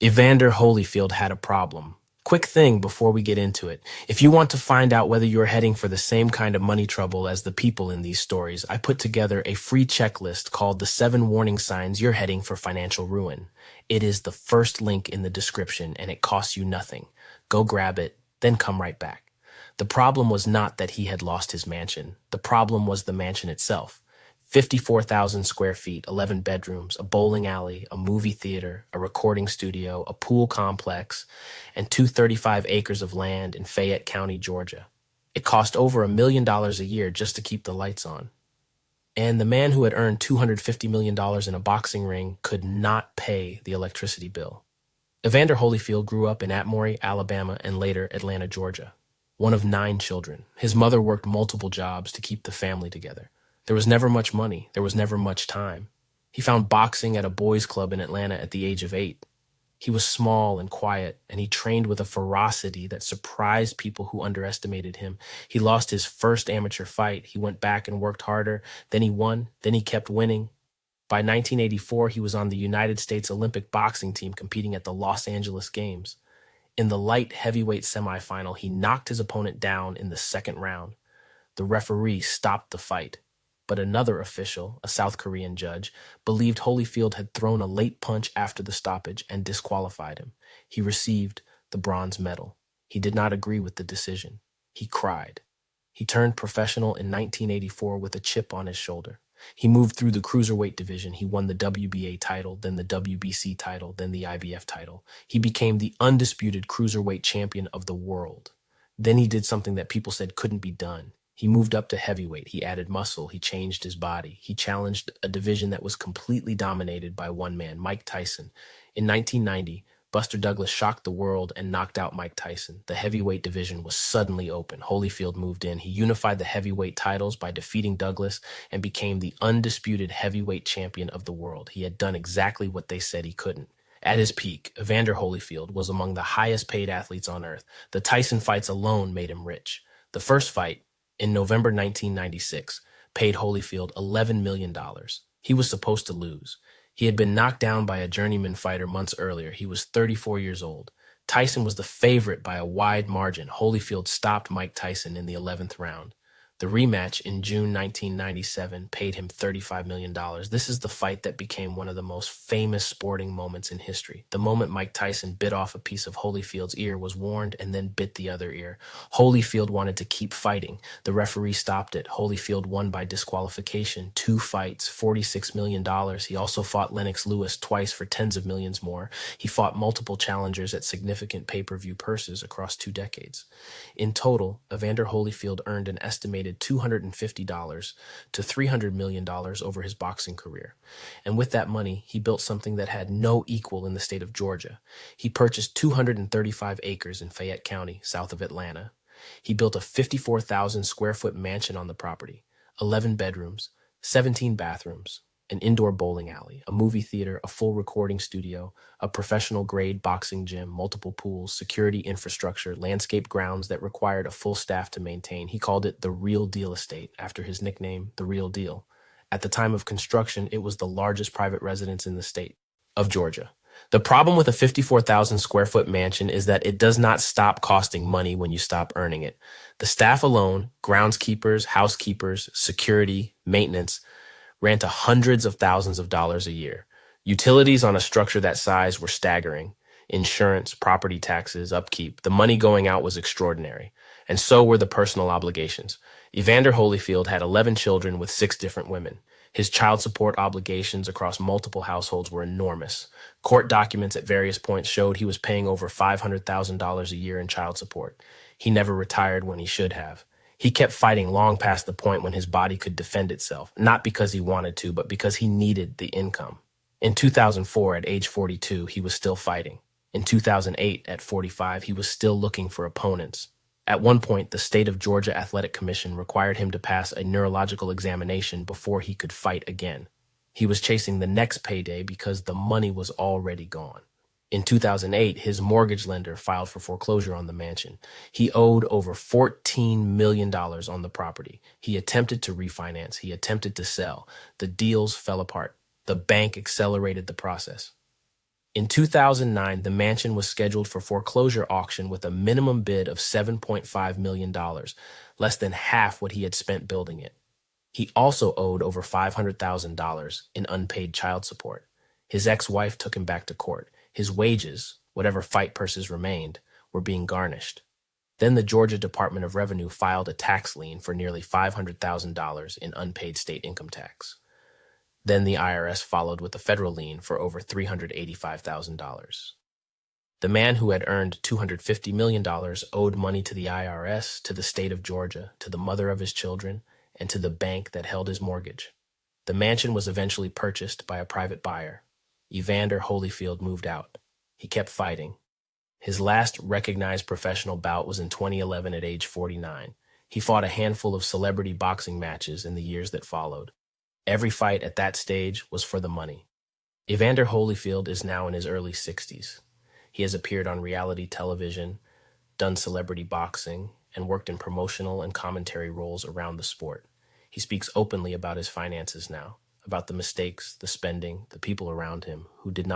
Evander Holyfield had a problem. Quick thing before we get into it. If you want to find out whether you're heading for the same kind of money trouble as the people in these stories, I put together a free checklist called the 7 Warning Signs You're Heading for Financial Ruin. It is the first link in the description and it costs you nothing. Go grab it, then come right back. The problem was not that he had lost his mansion. The problem was the mansion itself. 54,000 square feet, 11 bedrooms, a bowling alley, a movie theater, a recording studio, a pool complex, and 235 acres of land in Fayette County, Georgia. It cost over $1 million a year just to keep the lights on. And the man who had earned $250 million in a boxing ring could not pay the electricity bill. Evander Holyfield grew up in Atmore, Alabama, and later Atlanta, Georgia. One of 9 children. His mother worked multiple jobs to keep the family together. There was never much money. There was never much time. He found boxing at a boys' club in Atlanta at the age of 8. He was small and quiet, and he trained with a ferocity that surprised people who underestimated him. He lost his first amateur fight. He went back and worked harder. Then he won. Then he kept winning. By 1984, he was on the United States Olympic boxing team competing at the Los Angeles Games. In the light heavyweight semifinal, he knocked his opponent down in the second round. The referee stopped the fight. But another official, a South Korean judge, believed Holyfield had thrown a late punch after the stoppage and disqualified him. He received the bronze medal. He did not agree with the decision. He cried. He turned professional in 1984 with a chip on his shoulder. He moved through the cruiserweight division. He won the WBA title, then the WBC title, then the IBF title. He became the undisputed cruiserweight champion of the world. Then he did something that people said couldn't be done. He moved up to heavyweight. He added muscle. He changed his body. He challenged a division that was completely dominated by one man, Mike Tyson. In 1990, Buster Douglas shocked the world and knocked out Mike Tyson. The heavyweight division was suddenly open. Holyfield moved in. He unified the heavyweight titles by defeating Douglas and became the undisputed heavyweight champion of the world. He had done exactly what they said he couldn't. At his peak, Evander Holyfield was among the highest paid athletes on earth. The Tyson fights alone made him rich. The first fight, in November 1996, paid Holyfield $11 million. He was supposed to lose. He had been knocked down by a journeyman fighter months earlier. He was 34 years old. Tyson was the favorite by a wide margin. Holyfield stopped Mike Tyson in the 11th round. The rematch in June 1997 paid him $35 million. This is the fight that became one of the most famous sporting moments in history. The moment Mike Tyson bit off a piece of Holyfield's ear, was warned, and then bit the other ear. Holyfield wanted to keep fighting. The referee stopped it. Holyfield won by disqualification. 2 fights, $46 million. He also fought Lennox Lewis twice for tens of millions more. He fought multiple challengers at significant pay-per-view purses across 2 decades. In total, Evander Holyfield earned an estimated $250 to $300 million over his boxing career. And with that money, he built something that had no equal in the state of Georgia. He purchased 235 acres in Fayette County, south of Atlanta. He built a 54,000 square foot mansion on the property, 11 bedrooms, 17 bathrooms, an indoor bowling alley, a movie theater, a full recording studio, a professional-grade boxing gym, multiple pools, security infrastructure, landscape grounds that required a full staff to maintain. He called it the Real Deal Estate, after his nickname, The Real Deal. At the time of construction, it was the largest private residence in the state of Georgia. The problem with a 54,000 square foot mansion is that it does not stop costing money when you stop earning it. The staff alone, groundskeepers, housekeepers, security, maintenance, ran to hundreds of thousands of dollars a year. Utilities on a structure that size were staggering. Insurance, property taxes, upkeep. The money going out was extraordinary. And so were the personal obligations. Evander Holyfield had 11 children with 6 different women. His child support obligations across multiple households were enormous. Court documents at various points showed he was paying over $500,000 a year in child support. He never retired when he should have. He kept fighting long past the point when his body could defend itself, not because he wanted to, but because he needed the income. In 2004, at age 42, he was still fighting. In 2008, at 45, he was still looking for opponents. At one point, the state of Georgia Athletic Commission required him to pass a neurological examination before he could fight again. He was chasing the next payday because the money was already gone. In 2008, his mortgage lender filed for foreclosure on the mansion. He owed over $14 million on the property. He attempted to refinance. He attempted to sell. The deals fell apart. The bank accelerated the process. In 2009, the mansion was scheduled for foreclosure auction with a minimum bid of $7.5 million, less than half what he had spent building it. He also owed over $500,000 in unpaid child support. His ex-wife took him back to court. His wages, whatever fight purses remained, were being garnished. Then the Georgia Department of Revenue filed a tax lien for nearly $500,000 in unpaid state income tax. Then the IRS followed with a federal lien for over $385,000. The man who had earned $250 million owed money to the IRS, to the state of Georgia, to the mother of his children, and to the bank that held his mortgage. The mansion was eventually purchased by a private buyer. Evander Holyfield moved out. He kept fighting. His last recognized professional bout was in 2011 at age 49. He fought a handful of celebrity boxing matches in the years that followed. Every fight at that stage was for the money. Evander Holyfield is now in his early 60s. He has appeared on reality television, done celebrity boxing, and worked in promotional and commentary roles around the sport. He speaks openly about his finances now, about the mistakes, the spending, the people around him who did not